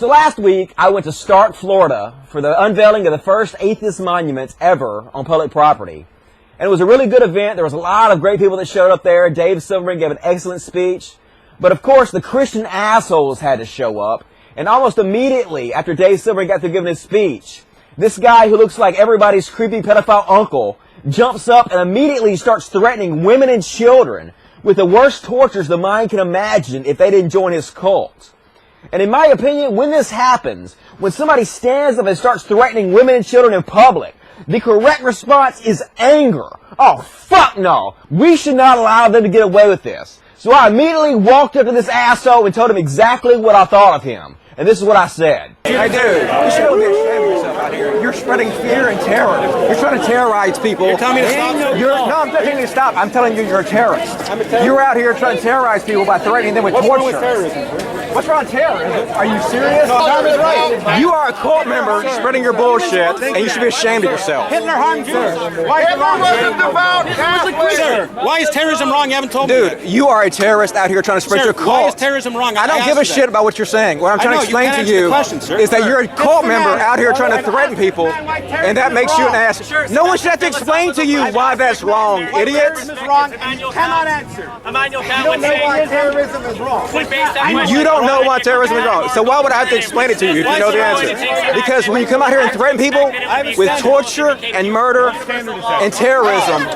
So last week, I went to Stark, Florida for the unveiling of the first atheist monuments ever on public property. And it was a really good event. There was a lot of great people that showed up there. Dave Silverman gave an excellent speech. But of course, the Christian assholes had to show up. And almost immediately after Dave Silverman got through giving his speech, this guy who looks like everybody's creepy pedophile uncle jumps up and immediately starts threatening women and children with the worst tortures the mind can imagine if they didn't join his cult. And in my opinion, when this happens, when somebody stands up and starts threatening women and children in public, the correct response is anger. Oh, fuck no. We should not allow them to get away with this. So I immediately walked up to this asshole and told him exactly what I thought of him. And this is what I said. Hey, dude, you should be ashamed of yourself out here. You're spreading fear and terror. You're trying to terrorize people. You're telling me to stop? No, I'm not telling you to stop. I'm telling you you're a terrorist. You're out here trying to terrorize people by threatening them with torture. What's wrong with terrorism? What's wrong with terrorism? Are you serious? Right. You are a cult member spreading your bullshit, and you should be ashamed of yourself. Hitler harmed Jews. Why is it wrong? Sir, why is terrorism wrong? You haven't told me Dude, you are a terrorist out here trying to spread your cult. Why is terrorism wrong? I don't give a shit about what you're saying. What I'm trying to explain to you is that you're a cult member out here trying to threaten people, and that makes you an ass. No one should have to explain to you why that's wrong, idiots. Terrorism is wrong, and you cannot answer. Emmanuel, you don't know why terrorism is wrong. You don't know why terrorism is wrong. So why would I have to explain it to you if you know the answer? Because when you come out here and threaten people with torture and murder and terrorism,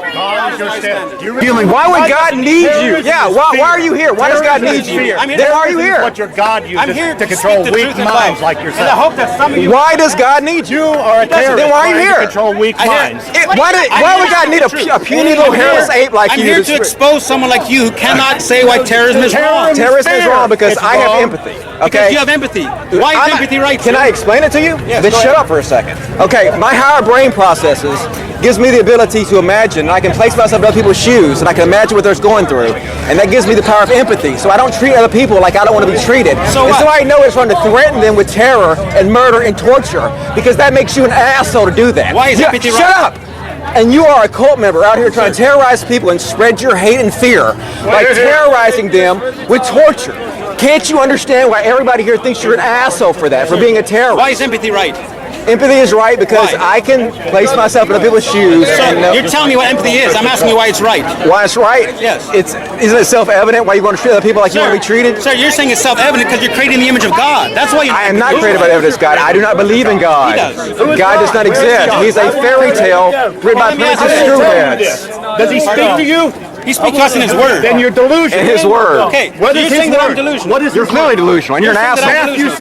why would God need you? Yeah, why are you here? Why does God need you? Then why are you here? What your God uses to control weak minds like yourself. And I hope that some of you... Why does God need you? You are a terrorist. Then why are you here? To control weak minds. Why would God need a puny little hairless ape like you? I'm here to expose someone like you who cannot say why terrorism is wrong. Terrorism is wrong because I have empathy. Because you have empathy. Why is empathy right? Can I explain it to you? Yes, then shut up for a second. Okay, my higher brain processes gives me the ability to imagine, and I can place myself in other people's shoes, and I can imagine what they're going through, and that gives me the power of empathy. So I don't treat other people like I don't want to be treated. So I know it's wrong to threaten them with terror and murder and torture, because that makes you an asshole to do that. Why is empathy right? Shut up! And you are a cult member out here trying to terrorize people and spread your hate and fear by terrorizing them with torture. Can't you understand why everybody here thinks you're an asshole for that, for being a terrorist? Why is empathy right? Empathy is right because I can place myself in other people's shoes. So you're telling me what empathy is. I'm asking you why it's right. Why it's right? Yes. Isn't it self-evident why you want to treat other people like you want to be treated? Sir, you're saying it's self-evident because you're creating the image of God. That's why I am not created by the evidence of God. I do not believe in God. He does. God does not exist. He's a fairy tale written by primitive screwheads. Does he speak to you? He speaks to us in his word. Then you're delusional. In his word. Okay. What is you're saying that I'm delusional. You're clearly delusional, and you're an asshole.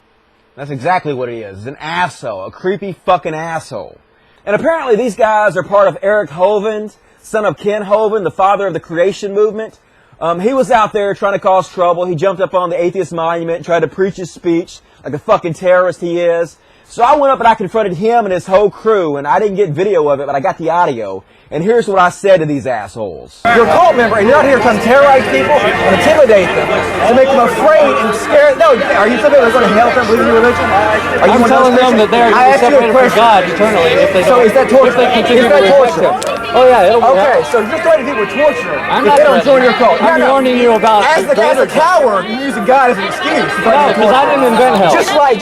That's exactly what he is. He's an asshole. A creepy fucking asshole. And apparently these guys are part of Eric Hovind, son of Ken Hovind, the father of the creation movement. He was out there trying to cause trouble. He jumped up on the atheist monument and tried to preach his speech like a fucking terrorist he is. So I went up and I confronted him and his whole crew, and I didn't get video of it, but I got the audio. And here's what I said to these assholes. You're a cult member, and you're out here trying to terrorize people and intimidate them, to make them afraid and scared. No, are you somebody that's going to help them believe in your religion? Are you telling them that they're separated from God eternally if they don't? So is that torture? Is that torture? Oh yeah, it'll be okay, so you're threatening people with torture. I'm not they don't join your cult. I'm warning you about as a coward, you're using God as an excuse. No, because I didn't invent hell. Just like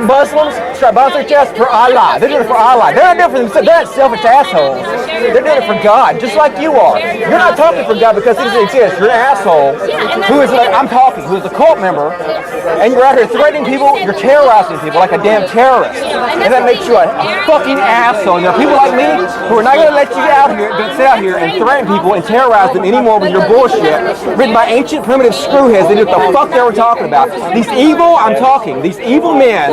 Muslims try to bounce their chest for Allah. They're doing it for Allah. They're not doing it for themselves. They're not selfish assholes. They're doing it for God, just like you are. You're not talking for God because He doesn't exist. You're an asshole who is like, I'm talking, who's a cult member, and you're out here threatening people, you're terrorizing people like a damn terrorist. And that makes you a fucking asshole. And there are people like me who are not going to let you sit out here and threaten people and terrorize them anymore with your bullshit written by ancient primitive screwheads. They knew what the fuck they were talking about. These evil men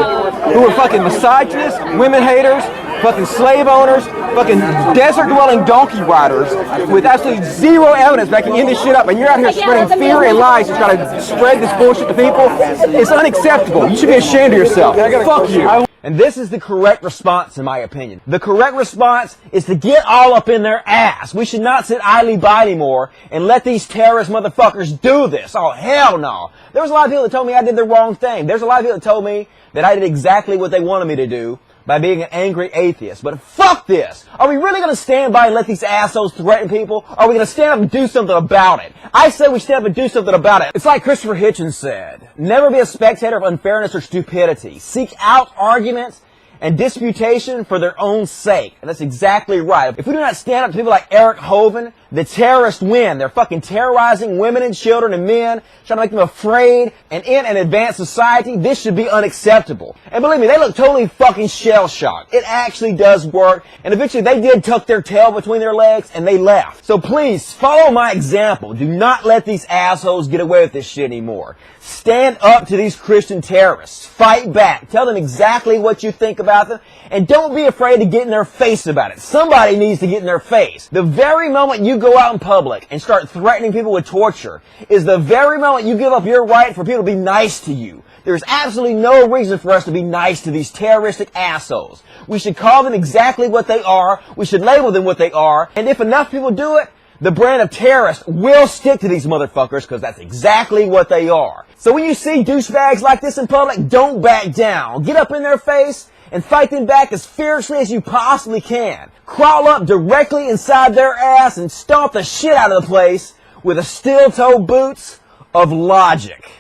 who are fucking misogynists, women haters, fucking slave owners, fucking desert-dwelling donkey riders with absolutely zero evidence backing this shit up, and you're out here spreading fear and lies to try to spread this bullshit to people. It's unacceptable. You should be ashamed of yourself. Fuck you. And this is the correct response, in my opinion. The correct response is to get all up in their ass. We should not sit idly by anymore and let these terrorist motherfuckers do this. Oh, hell no. There was a lot of people that told me I did the wrong thing. There's a lot of people that told me that I did exactly what they wanted me to do, by being an angry atheist. But fuck this! Are we really going to stand by and let these assholes threaten people? Or are we going to stand up and do something about it? I say we stand up and do something about it. It's like Christopher Hitchens said, never be a spectator of unfairness or stupidity. Seek out arguments and disputation for their own sake. And that's exactly right. If we do not stand up to people like Eric Hovind, the terrorists win. They're fucking terrorizing women and children and men, trying to make them afraid. And in an advanced society, this should be unacceptable. And believe me, they look totally fucking shell-shocked. It actually does work. And eventually they did tuck their tail between their legs and they left. So please, follow my example. Do not let these assholes get away with this shit anymore. Stand up to these Christian terrorists. Fight back. Tell them exactly what you think about them. And don't be afraid to get in their face about it. Somebody needs to get in their face. The very moment you go out in public and start threatening people with torture is the very moment you give up your right for people to be nice to you. There's absolutely no reason for us to be nice to these terroristic assholes. We should call them exactly what they are. We should label them what they are. And if enough people do it, the brand of terrorist will stick to these motherfuckers because that's exactly what they are. So when you see douchebags like this in public, don't back down. Get up in their face and fight them back as fiercely as you possibly can. Crawl up directly inside their ass and stomp the shit out of the place with the steel-toe boots of logic.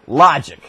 Logic.